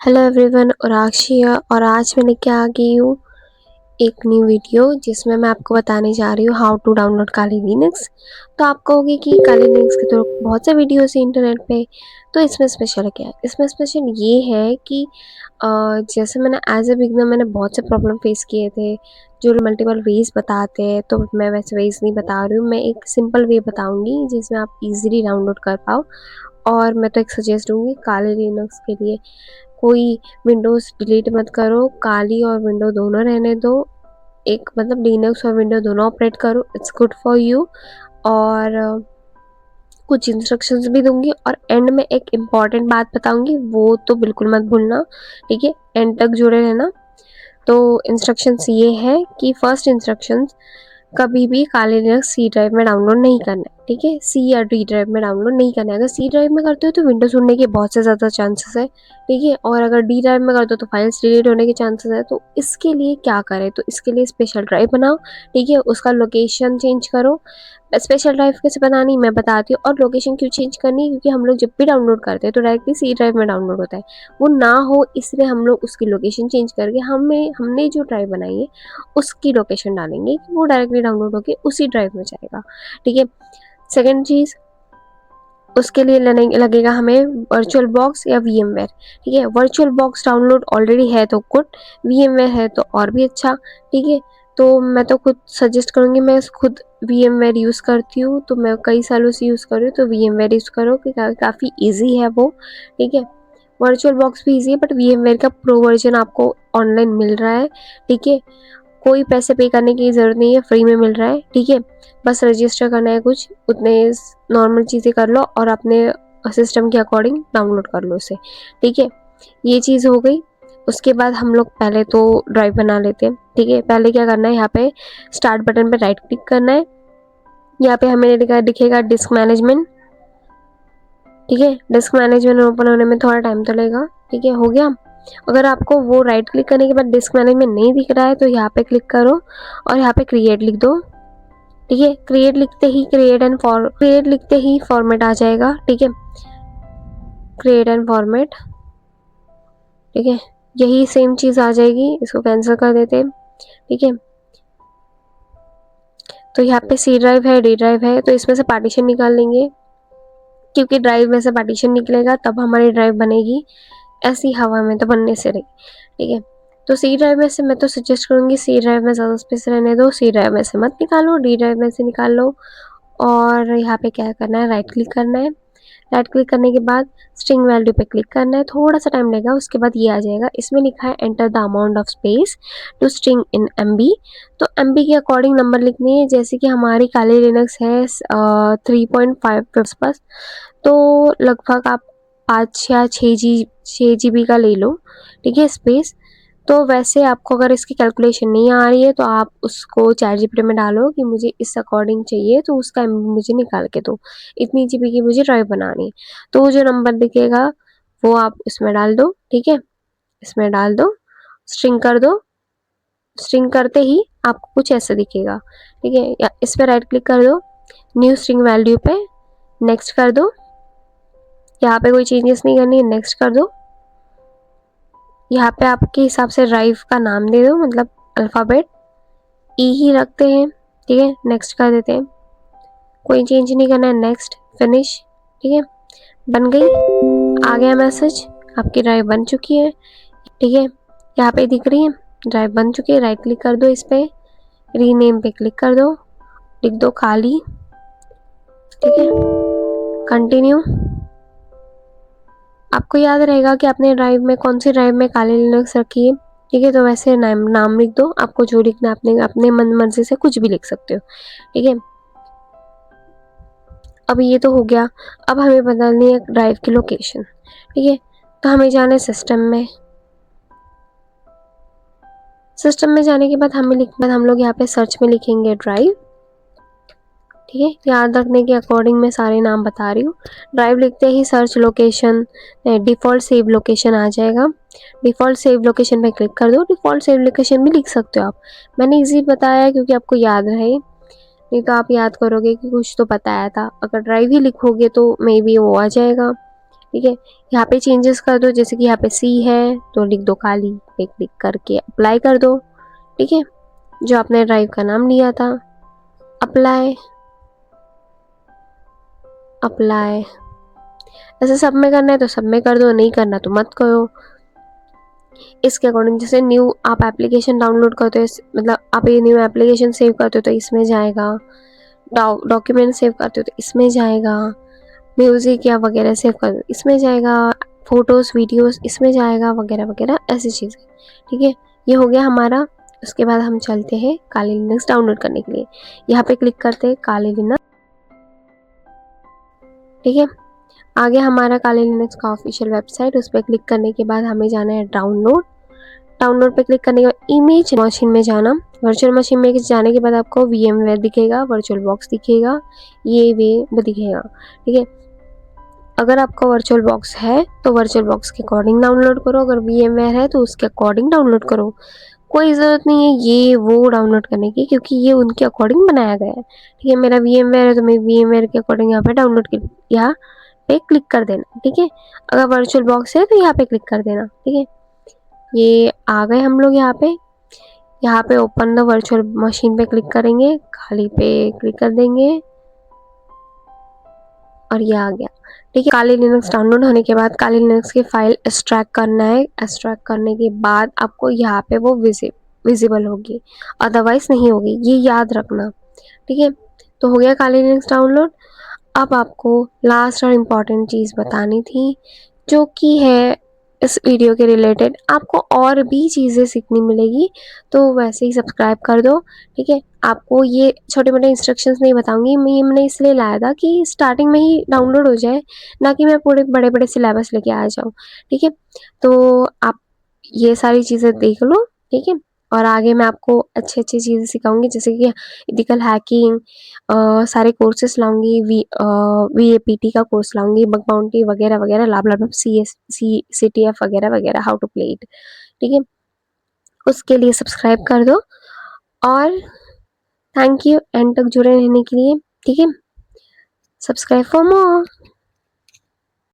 Hello everyone, राक्षी है और आज मैं लेके आ गई हूँ एक न्यू वीडियो जिसमें मैं आपको बताने जा रही हूँ how to download Kali Linux. तो आप कहोगे कि काली लिनक्स के तो बहुत से वीडियोस हैं इंटरनेट पे, तो इसमें स्पेशल क्या है? इसमें स्पेशल ये है कि जैसे मैंने एज ए बिगनर मैंने बहुत से प्रॉब्लम फेस किए थे। जो मल्टीपल वेज बताते हैं तो मैं वैसे वेज नहीं बता रही हूँ, मैं एक सिंपल वे बताऊंगी जिसमें आप इजीली डाउनलोड कर पाओ। और मैं तो एक सजेस्ट दूंगी काली लिनक्स के लिए कोई विंडोज़ डिलीट मत करो, काली और विंडो दोनों रहने दो। एक मतलब लिनक्स और विंडो दोनों ऑपरेट करो, इट्स गुड फॉर यू। और कुछ इंस्ट्रक्शंस भी दूंगी और एंड में एक इम्पॉर्टेंट बात बताऊंगी, वो तो बिल्कुल मत भूलना। ठीक है, एंड तक जुड़े रहना। तो इंस्ट्रक्शंस ये है कि फर्स्ट इंस्ट्रक्शंस, कभी भी काली लिनक्स सी ड्राइव में डाउनलोड नहीं करना है। ठीक है, सी या डी ड्राइव में डाउनलोड नहीं करना है। अगर सी ड्राइव में करते हो तो विंडोज उड़ने के बहुत से ज़्यादा चांसेस है। ठीक है, और अगर डी ड्राइव में करते हो तो फाइल्स डिलीट होने के चांसेस है। तो इसके लिए क्या करें, तो इसके लिए स्पेशल ड्राइव बनाओ। ठीक है, उसका लोकेशन चेंज करो। स्पेशल ड्राइव कैसे बनानी मैं बताती हूँ। और लोकेशन क्यों चेंज करनी है, क्योंकि हम लोग जब भी डाउनलोड करते हैं तो डायरेक्टली सी ड्राइव में डाउनलोड होता है, वो ना हो इसलिए हम लोग उसकी लोकेशन चेंज करके हमने जो ड्राइव बनाई है उसकी लोकेशन डालेंगे कि वो डायरेक्टली डाउनलोड होकर उसी ड्राइव में जाएगा। ठीक है, सेकेंड चीज़, उसके लिए लगेगा हमें वर्चुअल बॉक्स या वीएमवेयर। ठीक है, वर्चुअल बॉक्स डाउनलोड ऑलरेडी है तो गुड, वीएमवेयर है तो और भी अच्छा। ठीक है, तो मैं तो खुद सजेस्ट करूँगी, मैं खुद वीएमवेयर यूज़ करती हूँ, तो मैं कई सालों से यूज़ कर रही हूँ, तो वीएमवेयर यूज़ करो कि काफ़ी ईजी है वो। ठीक है, वर्चुअल बॉक्स भी ईजी है बट वीएमवेयर का प्रो वर्जन आपको ऑनलाइन मिल रहा है। ठीक है, कोई पैसे पे करने की ज़रूरत नहीं है, फ्री में मिल रहा है। ठीक है, बस रजिस्टर करना है, कुछ उतने नॉर्मल चीज़ें कर लो और अपने सिस्टम के अकॉर्डिंग डाउनलोड कर लो उसे। ठीक है, ये चीज़ हो गई। उसके बाद हम लोग पहले तो ड्राइव बना लेते हैं। ठीक है, पहले क्या करना है, यहाँ पे स्टार्ट बटन पे राइट क्लिक करना है। यहाँ पे हमें दिखेगा डिस्क मैनेजमेंट। ठीक है, डिस्क मैनेजमेंट ओपन होने में थोड़ा टाइम तो लगेगा। ठीक है, हो गया। अगर आपको वो राइट क्लिक करने के बाद डिस्क मैनेजमेंट नहीं दिख रहा है तो यहाँ पे क्लिक करो और यहाँ पे क्रिएट लिख दो। ठीक है, क्रिएट लिखते ही फॉर्मेट आ जाएगा। ठीक है, क्रिएट एंड फॉर्मेट। ठीक है, यही सेम चीज़ आ जाएगी, इसको कैंसिल कर देते हैं। ठीक है, तो यहाँ पे सी ड्राइव है, डी ड्राइव है, तो इसमें से पार्टीशन निकाल लेंगे, क्योंकि ड्राइव में से पार्टीशन निकलेगा तब हमारी ड्राइव बनेगी, ऐसी हवा में तो बनने से रही। ठीक है, तो सी ड्राइव में से मैं तो सजेस्ट करूँगी सी ड्राइव में ज़्यादा स्पेस रहने दो, सी ड्राइव में से मत निकालो, डी ड्राइव में से निकाल लो। और यहाँ पे क्या करना है, राइट क्लिक करना है। राइट क्लिक करने के बाद स्ट्रिंग वैल्यू पे क्लिक करना है, थोड़ा सा टाइम लगेगा, उसके बाद ये आ जाएगा। इसमें लिखा है enter the amount of space to string in MB. तो एमबी के अकॉर्डिंग नंबर लिखनी है, जैसे कि हमारी काली लिनक्स है 3.5 पास, तो लगभग आप 5 या 6 GB का ले लो। ठीक है, स्पेस। तो वैसे आपको अगर इसकी कैलकुलेशन नहीं आ रही है तो आप उसको चैट जीपीटी में डालो कि मुझे इस अकॉर्डिंग चाहिए, तो उसका MB मुझे निकाल के दो, इतनी GB की मुझे ड्राइव बनानी है। तो वो जो नंबर दिखेगा वो आप इसमें डाल दो। ठीक है, इसमें डाल दो, स्ट्रिंग कर दो। स्ट्रिंग करते ही आपको कुछ ऐसे दिखेगा। ठीक है, या इस पर राइट क्लिक कर दो, न्यू स्ट्रिंग वैल्यू पे नेक्स्ट कर दो। यहाँ पे कोई चेंजेस नहीं करनी है, नेक्स्ट कर दो। यहाँ पे आपके हिसाब से ड्राइव का नाम दे दो, मतलब अल्फ़ाबेट ई ही रखते हैं। ठीक है, नेक्स्ट कर देते हैं, कोई चेंज नहीं करना है, नेक्स्ट, फिनिश। ठीक है, बन गई, आ गया मैसेज, आपकी ड्राइव बन चुकी है। ठीक है, यहाँ पे दिख रही है ड्राइव बन चुकी है। राइट क्लिक कर दो, इस पे रीनेम पे क्लिक कर दो, लिख दो काली। ठीक है, कंटिन्यू। आपको याद रहेगा कि आपने ड्राइव में कौन सी ड्राइव में काली लिनक्स रखी है। ठीक है, तो वैसे नाम लिख दो, आपको जो लिखना है अपने मन मर्जी से कुछ भी लिख सकते हो। ठीक है, अब ये तो हो गया। अब हमें बदलनी है ड्राइव की लोकेशन। ठीक है, तो हमें जाना है सिस्टम में। सिस्टम में जाने के बाद हम लोग यहाँ पे सर्च में लिखेंगे ड्राइव। ठीक है, याद रखने के अकॉर्डिंग मैं सारे नाम बता रही हूँ। ड्राइव लिखते ही search location, default save location आ जाएगा। डिफ़ॉल्ट सेव लोकेशन पे क्लिक कर दो। डिफ़ॉल्ट सेव लोकेशन भी लिख सकते हो आप, मैंने इजी बताया क्योंकि आपको याद रहे, नहीं तो आप याद करोगे कि कुछ तो बताया था। अगर ड्राइव ही लिखोगे तो मे बी वो आ जाएगा। ठीक है, यहाँ पे चेंजेस कर दो, जैसे कि यहाँ पे सी है तो लिख दो काली, पे क्लिक करके अप्लाई कर दो। ठीक है, जो आपने ड्राइव का नाम लिया था, अप्लाई अप्लाई। ऐसे सब में करना है तो सब में कर दो, नहीं करना तो मत करो। इसके अकॉर्डिंग जैसे न्यू आप एप्लीकेशन डाउनलोड करते हो, मतलब आप ये न्यू एप्लीकेशन सेव करते हो तो इसमें जाएगा, डॉक्यूमेंट सेव करते हो तो इसमें जाएगा, म्यूज़िक या वगैरह सेव कर दो इसमें जाएगा, फ़ोटोज़ वीडियोज़ इसमें जाएगा, वगैरह वगैरह ऐसी चीज़ें। ठीक है, ये हो गया हमारा। उसके बाद हम चलते हैं काली लिनक्स डाउनलोड करने के लिए। यहाँ पे क्लिक करते हैं काली लिनक्स। ठीक है, आगे हमारा काली लिनक्स का ऑफिशियल वेबसाइट, उस पर क्लिक करने के बाद हमें जाना है डाउनलोड। डाउनलोड पे क्लिक करने के बाद इमेज मशीन में जाना। वर्चुअल मशीन में जाने के बाद आपको VMware दिखेगा, वर्चुअल बॉक्स दिखेगा, ये वे वो दिखेगा। ठीक है, अगर आपका वर्चुअल बॉक्स है तो वर्चुअल बॉक्स के अकॉर्डिंग डाउनलोड करो, अगर VMware है तो उसके अकॉर्डिंग डाउनलोड करो। कोई ज़रूरत नहीं है ये वो डाउनलोड करने की, क्योंकि ये उनके अकॉर्डिंग बनाया गया है। ठीक है, मेरा VMware है तो मैं VMware के अकॉर्डिंग यहाँ पे डाउनलोड कर, यहाँ पे क्लिक कर देना। ठीक है, अगर वर्चुअल बॉक्स है तो यहाँ पे क्लिक कर देना। ठीक है, ये आ गए हम लोग यहाँ पे ओपन द वर्चुअल मशीन पे क्लिक करेंगे, खाली पे क्लिक कर देंगे और ये आ गया। ठीक है, काली लिनक्स डाउनलोड होने के बाद काली लिनक्स की फाइल एक्सट्रैक्ट करना है। एक्सट्रैक्ट करने के बाद आपको यहाँ पे वो विजिबल होगी, अदरवाइज नहीं होगी, ये याद रखना। ठीक है, तो हो गया काली लिनक्स डाउनलोड। अब आपको लास्ट और इम्पॉर्टेंट चीज़ बतानी थी, जो कि है इस वीडियो के रिलेटेड। आपको और भी चीज़ें सीखनी मिलेगी, तो वैसे ही सब्सक्राइब कर दो। ठीक है, आपको ये छोटे मोटे इंस्ट्रक्शंस नहीं बताऊंगी, मैंने इसलिए लाया था कि स्टार्टिंग में ही डाउनलोड हो जाए, ना कि मैं पूरे बड़े बड़े सिलेबस लेके आ जाऊँ। ठीक है, तो आप ये सारी चीज़ें देख लो। ठीक है, और आगे मैं आपको अच्छी अच्छी चीज़ें सिखाऊंगी, जैसे कि इथिकल हैकिंग, सारे कोर्सेस लाऊंगी, VAPT का कोर्स लाऊंगी, बग बाउंटी वगैरह वगैरह, लाभ लाभ CTF वगैरह वगैरह, हाउ टू प्ले इट। ठीक है, उसके लिए सब्सक्राइब कर दो और थैंक यू एंड तक जुड़े रहने के लिए। ठीक है, सब्सक्राइब फॉर मोर।